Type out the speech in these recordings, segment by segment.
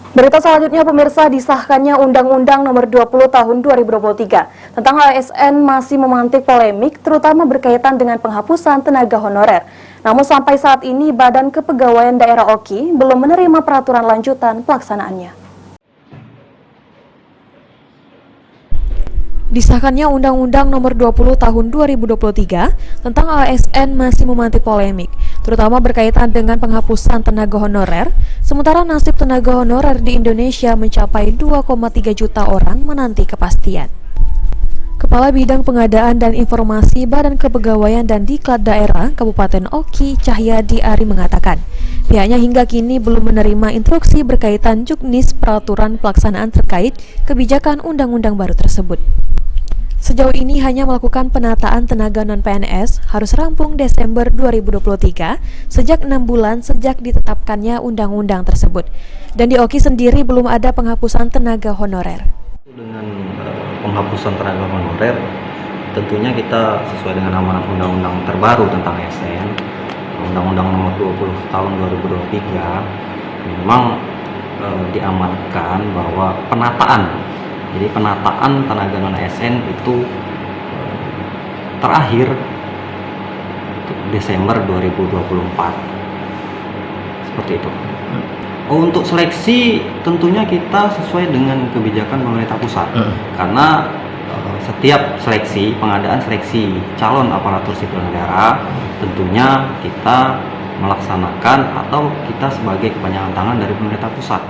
Berita selanjutnya, pemirsa, disahkannya Undang-Undang Nomor 20 Tahun 2023 tentang ASN masih memantik polemik, terutama berkaitan dengan penghapusan tenaga honorer. Namun sampai saat ini, Badan Kepegawaian Daerah OKI belum menerima peraturan lanjutan pelaksanaannya. Disahkannya Undang-Undang Nomor 20 Tahun 2023 tentang ASN masih memantik polemik, terutama berkaitan dengan penghapusan tenaga honorer, sementara nasib tenaga honorer di Indonesia mencapai 2,3 juta orang menanti kepastian. Kepala Bidang Pengadaan dan Informasi Badan Kepegawaian dan Diklat Daerah Kabupaten OKI, Cahyadi Ari mengatakan, pihaknya hingga kini belum menerima instruksi berkaitan juknis peraturan pelaksanaan terkait kebijakan undang-undang baru tersebut. Sejauh ini hanya melakukan penataan tenaga non-PNS harus rampung Desember 2023 sejak 6 bulan sejak ditetapkannya undang-undang tersebut. Dan di OKI sendiri belum ada penghapusan tenaga honorer. Dengan penghapusan tenaga honorer, tentunya kita sesuai dengan amanat undang-undang terbaru tentang ASN, Undang-Undang Nomor 20 Tahun 2023, memang diamanatkan bahwa Jadi penataan tenaga non-ASN itu terakhir Desember 2024. Seperti itu. Untuk seleksi tentunya kita sesuai dengan kebijakan pemerintah pusat. Karena setiap pengadaan seleksi calon aparatur sipil negara, tentunya kita melaksanakan atau kita sebagai kepanjangan tangan dari pemerintah pusat.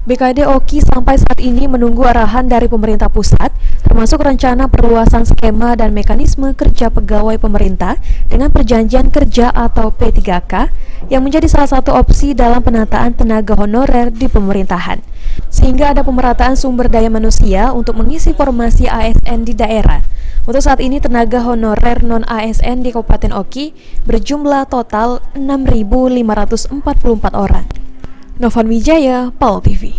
BKD OKI sampai saat ini menunggu arahan dari pemerintah pusat, termasuk rencana perluasan skema dan mekanisme kerja pegawai pemerintah dengan perjanjian kerja atau P3K yang menjadi salah satu opsi dalam penataan tenaga honorer di pemerintahan. Sehingga ada pemerataan sumber daya manusia untuk mengisi formasi ASN di daerah. Untuk saat ini tenaga honorer non-ASN di Kabupaten OKI berjumlah total 6.544 orang. Novan Wijaya, PAL TV.